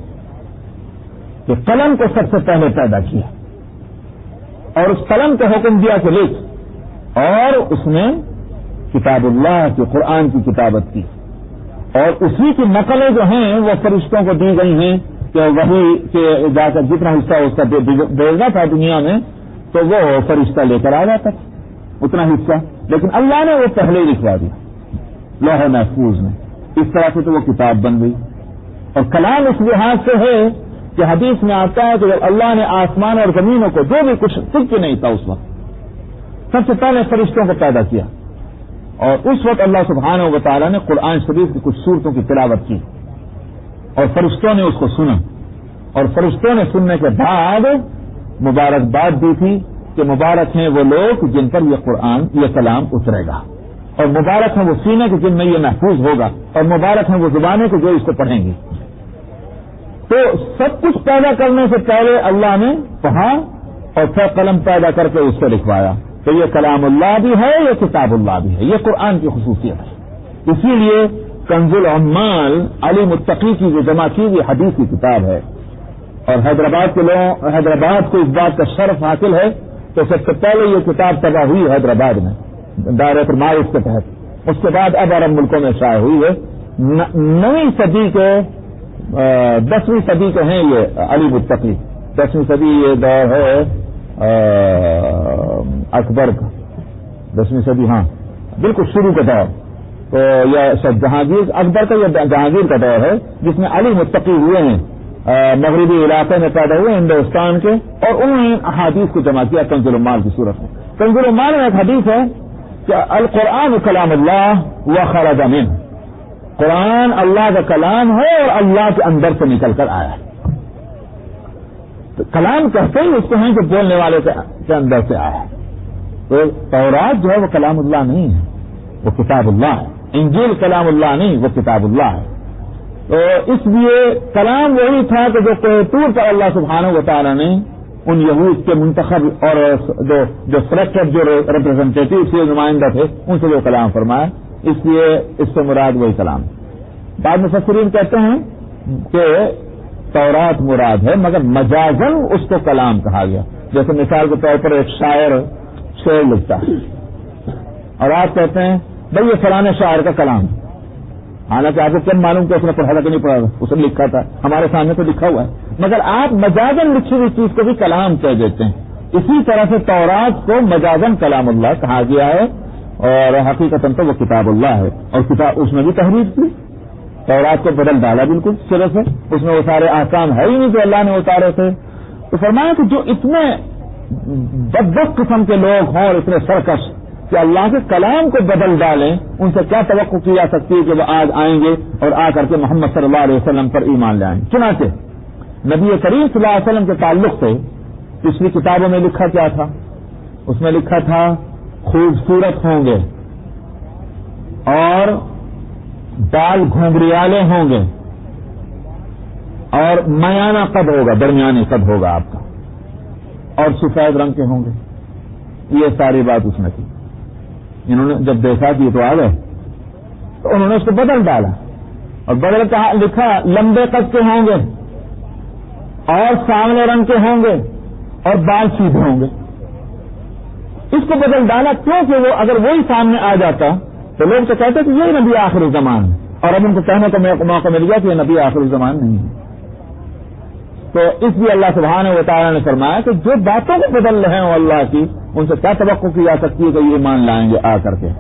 کہ قلم کو سب سے پہلے پیدا کیا، اور اس قلم کو حکم دیا کہ لکھ، اور اس نے کتاب اللہ کی، قرآن کی کتابت کی، اور اسی کی نقلیں جو ہیں وہ فرشتوں کو دی گئی ہیں کہ وہی کہ جا کر جتنا حصہ اس کا بھیجنا تھا دنیا میں تو وہ فرشتہ لے کر آ جاتا تھا اتنا حصہ، لیکن اللہ نے وہ پہلے ہی لکھوا دیا لوح محفوظ میں۔ اس طرح سے تو وہ کتاب بن گئی۔ اور کلام اس لحاظ سے ہے کہ حدیث میں آتا ہے کہ جب اللہ نے آسمان اور زمینوں کو، جو بھی کچھ نہیں تھا اس وقت، سب سے پہلے فرشتوں کو پیدا کیا، اور اس وقت اللہ سبحانہ و تعالیٰ نے قرآن شریف کی کچھ سورتوں کی تلاوت کی، اور فرشتوں نے اس کو سنا، اور فرشتوں نے سننے کے بعد مبارکباد دی تھی کہ مبارک ہیں وہ لوگ جن پر یہ قرآن، یہ کلام اترے گا، اور مبارک ہیں وہ سینے کہ جن میں یہ محفوظ ہوگا، اور مبارک ہیں وہ زبانیں کہ جو اس کو پڑھیں گی۔ تو سب کچھ پیدا کرنے سے پہلے اللہ نے پڑھا اور پھر قلم پیدا کر کے اس سے لکھوایا۔ تو یہ کلام اللہ بھی ہے، یہ کتاب اللہ بھی ہے، یہ قرآن کی خصوصیت ہے۔ اسی لیے کنز العمال علی متقی کی جو جمع کی ہوئی حدیث کی کتاب ہے، اور حیدرآباد کو اس بات کا شرف حاصل ہے تو سب سے پہلے یہ کتاب طبع ہوئی حیدرآباد میں دائرۃ المعارف کے تحت، اس کے بعد اب عرب ملکوں میں شائع ہوئی ہے۔ 9ویں صدی کے 10ویں صدی کے ہیں یہ علی متقی، 10ویں صدی یہ دور ہے اکبر کا، 10ویں صدی، ہاں بالکل شروع کا دور، تو یہ جہانگیر اکبر کا یا جہانگیر کا دور ہے جس میں علی متقی ہوئے ہیں، مغربی علاقے میں پیدا ہوئے ہندوستان کے، اور انہوں نے احادیث کو جمع کیا کنز العمال کی صورت میں۔ کنز العمال میں ایک حدیث ہے کہ القرآن کلام اللہ وخرج منہ، قرآن اللہ کا کلام ہے اور اللہ کے اندر سے نکل کر آیا ہے۔ تو کلام کہتے ہی اس کو ہیں کہ بولنے والے کے اندر سے آیا ہے۔ تو تورات جو ہے وہ کلام اللہ نہیں ہے، وہ کتاب اللہ ہے۔ انجیل کلام اللہ نہیں، وہ کتاب اللہ ہے۔ تو اس لیے کلام وہی تھا کہ جو کوہ طور پر اللہ سبحانہ و تعالیٰ نے ان یہود کے منتخب اور جو سلیکٹڈ جو ریپرزینٹیٹو تھے، نمائندہ تھے، ان سے وہ کلام فرمایا، اس لیے اس سے مراد وہی کلام۔ بعض مفسرین کہتے ہیں کہ تورات مراد ہے، مگر مجازن اس کو کلام کہا گیا۔ جیسے مثال کے طور پر ایک شاعر شعر لکھتا ہے اور آپ کہتے ہیں بھائی یہ فلاں شاعر کا کلام، حالانکہ آپ کو کیا معلوم کہ اس نے پڑھا تھا کہ نہیں پڑھا تھا، اس نے لکھا تھا، ہمارے سامنے تو لکھا ہوا ہے، مگر آپ مجازن لکھی ہوئی چیز کو بھی کلام کہہ دیتے ہیں۔ اسی طرح سے تورات کو مجازن کلام اللہ کہا گیا ہے، اور حقیقتاً تو وہ کتاب اللہ ہے، اور کتاب اس میں بھی تحریف کی، تورات کو بدل ڈالا بالکل سرے سے، اس میں وہ سارے احکام ہے ہی نہیں جو اللہ نے اتارے تھے۔ تو فرمایا کہ جو اتنے بدبخت قسم کے لوگ ہوں اور اتنے سرکش کہ اللہ کے کلام کو بدل ڈالیں، ان سے کیا توقع کی جا سکتی ہے کہ وہ آج آئیں گے اور آ کر کے محمد صلی اللہ علیہ وسلم پر ایمان لائیں۔ چنانچہ نبی کریم صلی اللہ علیہ وسلم کے تعلق سے پچھلی کتابوں میں لکھا کیا تھا؟ اس میں لکھا تھا خوبصورت ہوں گے اور بال گھونگریالے ہوں گے اور میانہ قد ہوگا، درمیانی قد ہوگا آپ کا، اور سفید رنگ کے ہوں گے. یہ ساری بات اس نے کی. انہوں نے جب دیکھا کہ یہ تو آ گئے تو انہوں نے اس کو بدل ڈالا اور بدل کہا لکھا لمبے قد کے ہوں گے اور سامنے رنگ کے ہوں گے اور بال سیدھے ہوں گے. اس کو بدل ڈالا کیونکہ وہ اگر وہی سامنے آ جاتا تو لوگ تو کہتے کہ یہ نبی آخر زمان ہے، اور اب ان کو کہنے کا موقع مل گیا کہ یہ نبی آخر زمان نہیں ہے. تو اس لیے اللہ سبحانہ و تعالیٰ نے فرمایا کہ جو باتوں کو بدل رہے ہوں اللہ کی، ان سے کیا توقع کی جا سکتی ہے کہ یہ ایمان لائیں گے آ کر کے.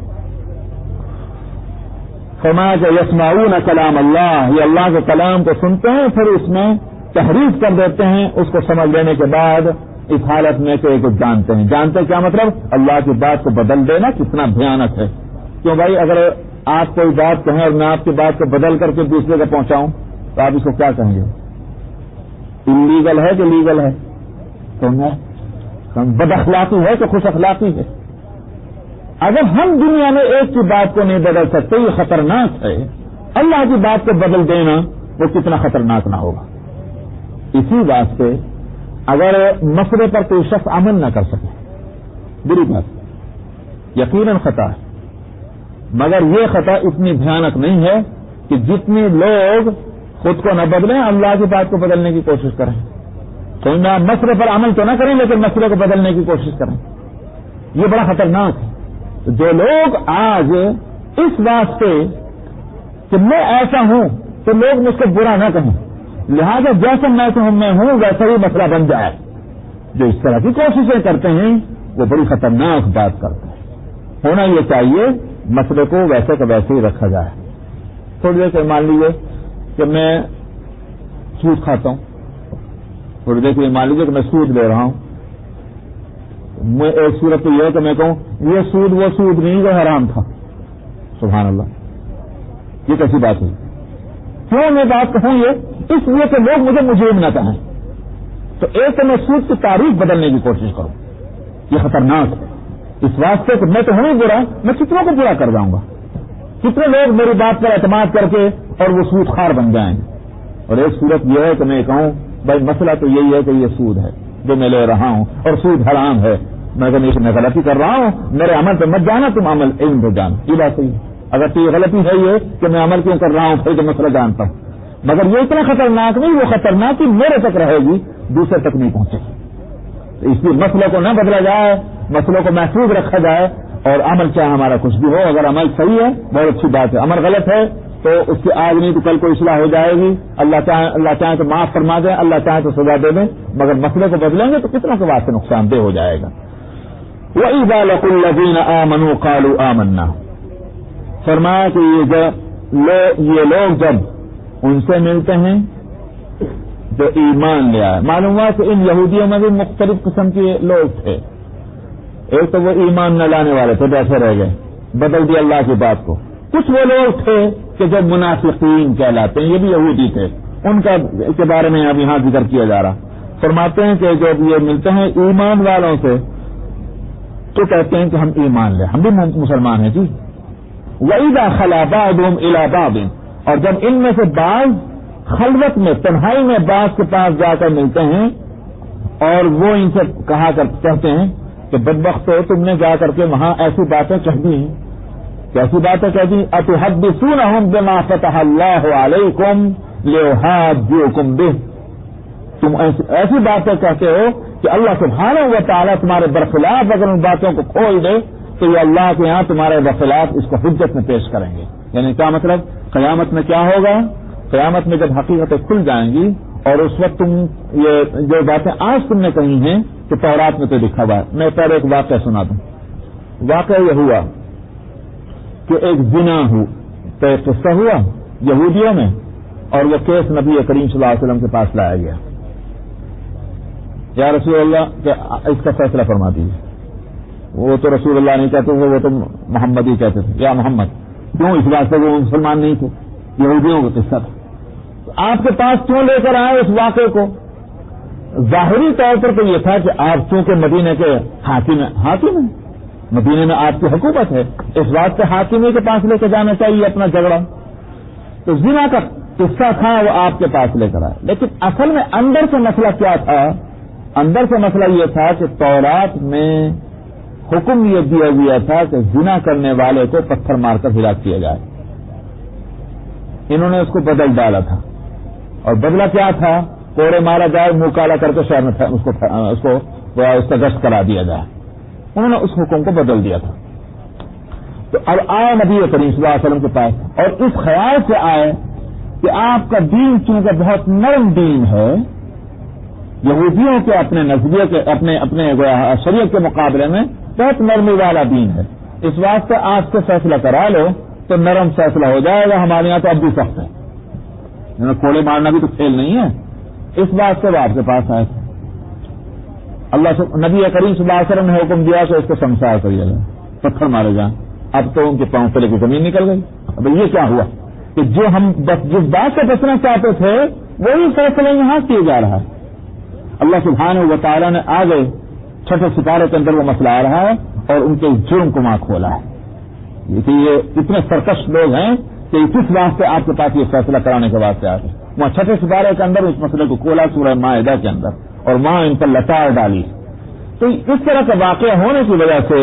فرمایا کہ یسمعون کلام اللہ، یہ اللہ کے کلام کو سنتے ہیں پھر اس میں تحریف کر دیتے ہیں، اس کو سمجھ لینے کے بعد اس حالت میں کہ کچھ جانتے ہیں. جانتے کیا مطلب؟ اللہ کی بات کو بدل دینا کتنا بھیانک ہے. کیوں بھائی، اگر آپ کوئی بات کہیں اور میں آپ کی بات کو بدل کر کے دوسرے کو پہنچاؤں تو آپ اس کو کیا کہیں گے؟ انلیگل ہے کہ لیگل ہے؟ تو بد اخلاقی ہے کہ خوش اخلاقی ہے؟ اگر ہم دنیا میں ایک کی بات کو نہیں بدل سکتے یہ خطرناک ہے. اللہ کی بات کو بدل دینا وہ کتنا خطرناک نہ ہوگا. اسی واسطے اگر مسئلے پر کوئی شخص عمل نہ کر سکے بری بات، یقیناً خطا ہے، مگر یہ خطا اتنی بھیانک نہیں ہے کہ جتنے لوگ خود کو نہ بدلیں اللہ کی بات کو بدلنے کی کوشش کریں. تو مسئلے پر عمل تو نہ کریں لیکن مسئلے کو بدلنے کی کوشش کریں. یہ بڑا خطرناک ہے. جو لوگ آج اس واسطے کہ میں ایسا ہوں تو لوگ مجھ کو برا نہ کہیں، لہذا جیسا میں ہوں ویسا ہی مسئلہ بن جائے، جو اس طرح کی کوششیں کرتے ہیں وہ بڑی خطرناک بات کرتے ہیں. ہونا یہ چاہیے مسئلے کو ویسے کا ویسے ہی رکھا جائے. تھوڑی دیر سے مان لیجیے کہ میں سود کھاتا ہوں، تھوڑی دیر سے مان لیجیے کہ میں سود لے رہا ہوں. میں ایک صورت تو یہ ہے کہ میں کہوں یہ سود وہ سود نہیں جو حرام تھا. سبحان اللہ، یہ کیسی بات ہے؟ کیوں میں بات کہوں یہ؟ اس لیے کہ لوگ مجھے مجرم نہ کہیں. تو ایک تو میں سود کی تعریف بدلنے کی کوشش کروں، یہ خطرناک ہے. اس واسطے کہ میں تو ہوں ہی برا، میں کتنوں کو برا کر جاؤں گا. کتنے لوگ میری بات پر اعتماد کر کے اور وہ سود خوار بن جائیں گے. اور ایک صورت یہ ہے کہ میں کہوں بھائی مسئلہ تو یہی ہے کہ یہ سود ہے جو میں لے رہا ہوں اور سود حرام ہے، میں غلطی کر رہا ہوں، میرے عمل پہ مت جانا، تم عمل علم پہ جانا. یہ بات صحیح ہے. اگر تو یہ غلطی ہے یہ کہ میں عمل کیوں کر رہا ہوں پھر تو مسئلہ جانتا ہوں، مگر یہ اتنا خطرناک نہیں، وہ خطرناک میرے تک رہے گی، دوسرے تک نہیں پہنچے گی. تو اس لیے مسئلے کو نہ بدلا جائے، مسئلوں کو محفوظ رکھا جائے، اور عمل چاہے ہمارا کچھ بھی ہو، اگر عمل صحیح ہے بہت اچھی بات ہے، عمل غلط ہے تو اس کی آج نہیں تو کل کو اصلاح ہو جائے گی. اللہ چاہے تو معاف فرما دیں، اللہ چاہے تو سزا دے دیں، مگر مسئلے کو بدلیں گے تو کتنا کے واسطے نقصان دہ ہو جائے گا. وَإِذَا لَقُوا الَّذِينَ آمَنُوا قَالُوا آمَنَّا، فرمایا کہ یہ لوگ جب ان سے ملتے ہیں تو ایمان لے آئے. معلوم ہوا کہ ان یہودیوں میں بھی مختلف قسم کے لوگ تھے. ایک تو وہ ایمان نہ لانے والے تھے، بیٹھے رہ گئے، بدل دیا اللہ کی بات کو. کچھ وہ لوگ تھے کہ جو منافقین کہلاتے ہیں، یہ بھی یہودی تھے، ان کے بارے میں اب یہاں ذکر کیا جا رہا. فرماتے ہیں کہ جب یہ ملتے ہیں ایمان والوں سے تو کہتے ہیں کہ ہم ایمان لیں، ہم بھی مسلمان ہیں جی. وَإِذَا خَلَا بَعْضُهُمْ إِلَىٰ بَعْضٍ، اور جب ان میں سے بعض خلوت میں تنہائی میں بعض کے پاس جا کر ملتے ہیں اور وہ ان سے کہتے ہیں کہ بدبخت ہو، تم نے جا کر کے وہاں ایسی باتیں کہہ دی ہیں. کیسی باتیں کہہ دی؟ أَتُحَدِّثُونَهُمْ بِمَا فَتَحَ اللَّهُ عَلَيْكُمْ لِيُحَاجُّوكُمْ بِهِ، تم ایسی باتیں کہتے ہو کہ اللہ سبحانہ و تعالیٰ تمہارے برخلاف اگر ان باتوں کو کھول دے تو یہ اللہ کے ہاں تمہارے برخلاف اس کو حجت میں پیش کریں گے. یعنی کیا مطلب؟ قیامت میں کیا ہوگا؟ قیامت میں جب حقیقتیں کھل جائیں گی اور اس وقت تم یہ جو باتیں آج تم نے کہی ہیں کہ تورات میں تو لکھا ہوا ہے. میں پہلے ایک واقعہ سنا دوں. واقعہ یہ ہوا کہ ایک زنا تو ایک قصہ ہوا یہودیوں میں، اور وہ کیس نبی کریم صلی اللہ علیہ وسلم کے پاس لایا گیا. یا رسول اللہ کہ اس کا فیصلہ فرما دیجیے. وہ تو رسول اللہ نہیں کہتے تھے، وہ تو محمد ہی کہتے تھے. یا محمد کیوں؟ اس واسطے وہ مسلمان نہیں تھے، یہودیوں کا قصہ تھا. آپ کے پاس کیوں لے کر آئے اس واقعے کو؟ ظاہری طور پر تو یہ تھا کہ آپ چونکہ مدینے کے حاکم ہیں، مدینے میں آپ کی حکومت ہے، اس بات سے حاکمی کے پاس لے کے جانا چاہیے اپنا جھگڑا. تو زنا کا قصہ تھا وہ آپ کے پاس لے کر آئے. لیکن اصل میں اندر سے مسئلہ کیا تھا؟ اندر سے مسئلہ یہ تھا کہ تورات میں حکم یہ دیا گیا تھا کہ زنا کرنے والے کو پتھر مار کر ہلاک کیا جائے. انہوں نے اس کو بدل ڈالا تھا، اور بدلہ کیا تھا؟ کوڑے مارا جائے، منہ کالا کر کے شہر میں اس کا گشت کرا دیا جائے. انہوں نے اس حکم کو بدل دیا تھا. تو اب آئے نبی کریم صلی اللہ علیہ وسلم کے پاس اور اس خیال سے آئے کہ آپ کا دین چونکہ بہت نرم دین ہے، یہودیوں کے اپنے نظریے کے اپنے شریعت کے مقابلے میں بہت نرمی والا دین ہے، اس واسطے آج سے فیصلہ کرا لو تو نرم فیصلہ ہو جائے گا. ہمارے یہاں تو اب بھی سخت ہے، کوڑے مارنا بھی تو کھیل نہیں ہے. اس بات سے وہ آپ کے پاس آئے تھے. نبی کریم صلی اللہ علیہ وسلم نے حکم دیا کہ اس کو سمسار کریے گا، پتھر مارے جائیں. اب تو ان کے پاؤں سے لے کے زمین نکل گئی. اب یہ کیا ہوا کہ جو ہم جس بات سے بچنا چاہتے تھے وہی فیصلہ یہاں کیا جا رہا ہے. اللہ سبحانہ و تعالیٰ نے آگے چھٹے ستارے کے اندر وہ مسئلہ آ رہا ہے اور ان کے جرم کو وہاں کھولا ہے. یہ اتنے سرکش لوگ ہیں کہ کس واسطے آپ کے پاس یہ فیصلہ کرانے کے واسطے آتے ہیں. وہاں چھٹے ستارے کے اندر اس مسئلے کو کھولا سورہ مائدہ کے اندر، اور وہاں ان پر لتاڑ ڈالی. تو اس طرح کا واقعہ ہونے کی وجہ سے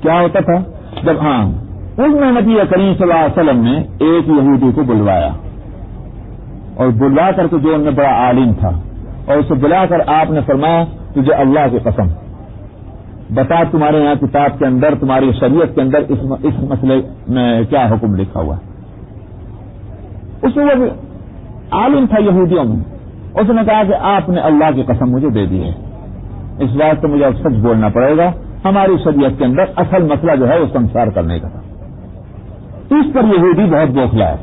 کیا ہوتا تھا؟ جب اس میں نبی کریم صلی اللہ علیہ وسلم نے ایک یہودی کو بلوایا، اور بلوا کر کے جو ان میں بڑا عالم تھا، اور اسے بلا کر آپ نے فرمایا تجھے اللہ کی قسم بتا تمہارے یہاں کتاب کے اندر، تمہاری شریعت کے اندر اس مسئلے میں کیا حکم لکھا ہوا ہے. اس میں وہ عالم تھا یہودیوں میں، اس نے کہا کہ آپ نے اللہ کی قسم مجھے دے دی ہے، اس بات تو مجھے اب سچ بولنا پڑے گا. ہماری شریعت کے اندر اصل مسئلہ جو ہے وہ سنسار کرنے کا تھا. اس پر یہودی بہت بوکھلا ہے.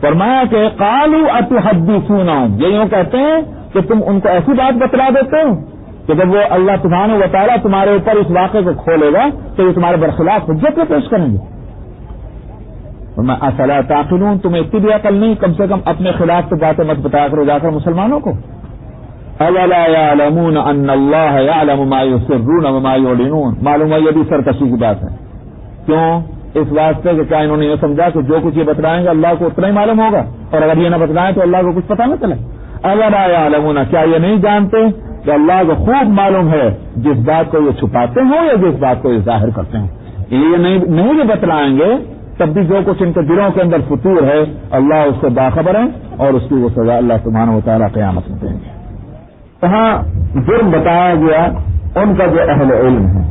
فرمایا کہ قالوا اتحدثونہم، یہ یوں کہتے ہیں کہ تم ان کو ایسی بات بتلا دیتے ہو کہ جب وہ اللہ سبحانہ و تعالیٰ تمہارے اوپر اس واقعے کو کھولے گا تو یہ تمہارے برخلاف حجت پیش کریں گے. میں افلا تعقلون، تمہیں اتنی بھی عقل نہیں؟ کم سے کم اپنے خلاف تو باتیں مت بتا کر جا کر مسلمانوں کو. اولا یعلمون ان اللہ یعلم ما یسرون وما یعلنون، معلوم ہے یہ بھی سرکشی کی بات ہے. کیوں؟ اس واسطے کہ کیا انہوں نے یہ سمجھا کہ جو کچھ یہ بتلائیں گے اللہ کو اتنا ہی معلوم ہوگا، اور اگر یہ نہ بتلائیں تو اللہ کو کچھ پتہ نہ چلے. اولا یعلمون، کیا یہ نہیں جانتے کہ اللہ کو خوب معلوم ہے جس بات کو یہ چھپاتے ہوں یا جس بات کو یہ ظاہر کرتے ہیں. یہ نہیں یہ بتلائیں گے تب بھی جو کچھ ان کے دلوں کے اندر فطور ہے اللہ اس سے باخبر ہے، اور اس کی وہ سزا اللہ سبحانہ و تعالیٰ قیامت میں دیں گے. یہاں جرم بتایا گیا ان کا جو اہل علم ہے،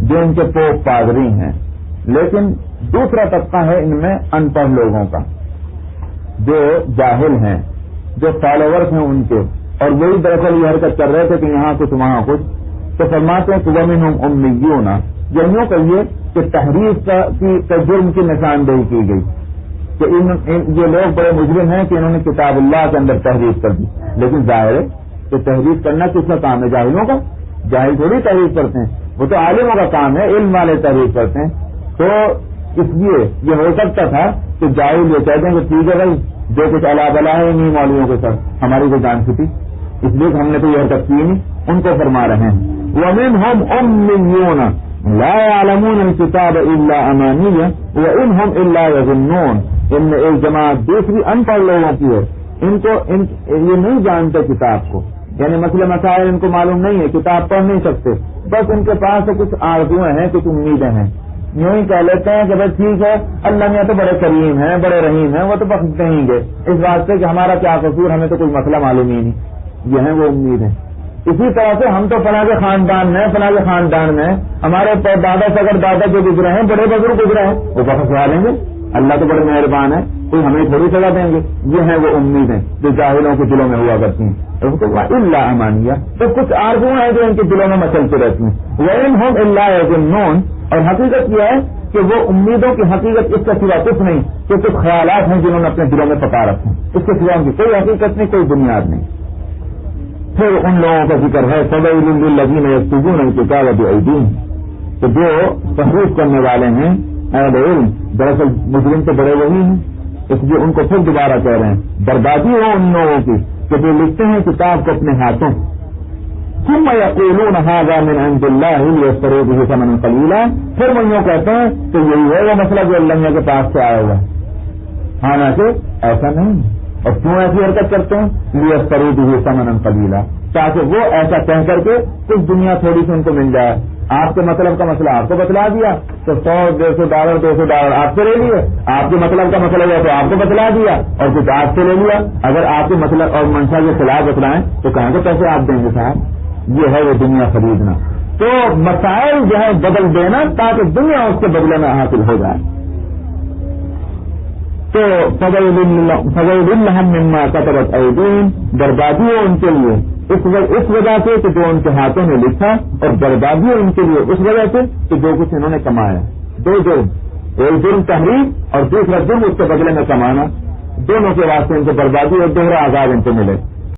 جو ان کے پوپ پادری ہیں، لیکن دوسرا طبقہ ہے ان میں ان پڑھ لوگوں کا، جو جاہل ہیں، جو فالوورس ہیں ان کے، اور وہی دراصل یہ حرکت کر رہے تھے کہ یہاں کچھ وہاں کچھ. تو فرماتے ہیں کہ وَمِنْهُمْ أُمِّيُّونَ، یوں کہیے کہ تحریف کا جرم کی نشاندہی کی گئی کہ یہ لوگ بڑے مجرم ہیں کہ انہوں نے کتاب اللہ کے اندر تحریف کر دی. لیکن ظاہر ہے کہ تحریف کرنا کس کا کام ہے؟ جاہلوں کا. جاہل تھوڑی تحریف کرتے ہیں، وہ تو عالموں کا کام ہے، علم والے تحریف کرتے ہیں. تو اس لیے یہ ہو سکتا تھا کہ جاہل یہ کہتے ہیں کہ ٹھیک ہے بھائی جو کچھ الا بلا ہے انہیں مولویوں کے ساتھ ہماری کوئی جان چھٹی، اس لیے ہم نے تو یہ حرکت کی نہیں. ان کو فرما رہے ہیں وَمِنْهُمْ أُمِّيُّونَ لَا يَعْلَمُونَ الْكِتَابَ إِلَّا أَمَانِيَّ وَإِنْهُمْ إِلَّا يَظُنُّونَ. ان میں ایک جماعت دوسری ان پڑھ لوگوں کی ہے، یہ نہیں جانتے کتاب کو، یعنی مسئلہ مسائل ان کو معلوم نہیں ہے، کتاب پڑھ نہیں سکتے، بس ان کے پاس کچھ آرزویں ہیں، کچھ امیدیں ہیں. یوں ہی کہہ لیتے ہیں کہ بھائی ٹھیک ہے اللہ میاں تو بڑے کریم ہیں، بڑے رحیم ہیں، وہ تو بخش دیں گے، اس واسطے کہ ہمارا کیا قصور، ہمیں تو کوئی مسئلہ معلوم ہی نہیں. یہ ہے وہ امید ہے. اسی طرح سے ہم تو فلاں کے خاندان میں، فلاں کے خاندان میں ہمارے دادا سے اگر دادا جو گزرے ہیں، بڑے بزرگ گزرے ہیں، وہ بخشوا لیں گے، اللہ تو بڑے مہربان ہے، کوئی ہمیں تھوڑی سزا دیں گے. یہ ہے وہ امیدیں جو جاہلوں کے دلوں میں ہوا کرتی ہیں. الا امانیہ، تو کچھ آرزویں ہیں جو ان کے دلوں میں مچلتی رہتی ہیں. وَإِنْهُمْ إِلَّا يَظُنُّونَ، اور حقیقت یہ ہے کہ وہ امیدوں کی حقیقت اس کے سوا کچھ نہیں، کہ کچھ خیالات ہیں جنہوں نے اپنے دلوں میں پکا رکھے ہیں، اس کے سوا ان کی کوئی حقیقت نہیں، کوئی بنیاد نہیں. پھر ان لوگوں کا ذکر ہے فَوَيْلٌ لِّلَّذِينَ يَكْتُبُونَ الْكِتَابَ بِأَيْدِيهِمْ، کہ جو تحریف کرنے والے ہیں اہل علم، دراصل مجرم تو بڑے وہی ہیں اس لیے ان کو پھر دوبارہ کہہ رہے ہیں بربادی ہو ان لوگوں کی کہ جو لکھتے ہیں کتاب کو اپنے ہاتھوں ثم یقولون ھذا من عند اللہ لیشتروا بہ ثمنا قلیلا، پھر وہ یوں کہتے ہیں کہ یہی ہے وہ مسئلہ جو اللہ کے پاس سے آیا ہوا ہے، حالانکہ ایسا نہیں۔ اور کیوں ایسی حرکت کرتے ہیں؟ لیشتروا بہ ثمنا قلیلا، تاکہ وہ ایسا کہہ کر کے کچھ دنیا تھوڑی سی ان کو مل جائے۔ آپ کے مطلب کا مسئلہ آپ کو بتلا دیا تو $100-200 آپ سے لے لیے، آپ کے مطلب کا مسئلہ ہے تو آپ کو بتلا دیا اور کچھ آپ سے لے لیا۔ اگر آپ کے مطلب اور منشا کے خلاف بتلائیں تو کہاں کے پیسے آپ دیں گے صاحب؟ یہ ہے وہ دنیا خریدنا۔ تو مسائل جو ہے بدل دینا تاکہ دنیا اس کے بدلے میں حاصل ہو جائے۔ تو فَوَيْلٌ لَّهُم مِّمَّا كَتَبَتْ أَيْدِيهِمْ، بربادی ہو ان کے لیے اس وجہ سے کہ جو ان کے ہاتھوں نے لکھا، اور بربادی ہو ان کے لیے اس وجہ سے کہ جو کچھ انہوں نے کمایا۔ دو جرم، ایک جرم تحریف اور دوسرا جرم اس کے بدلے میں کمانا، دونوں کے واسطے ان کو بربادی اور دوہرا عذاب ان کو ملے۔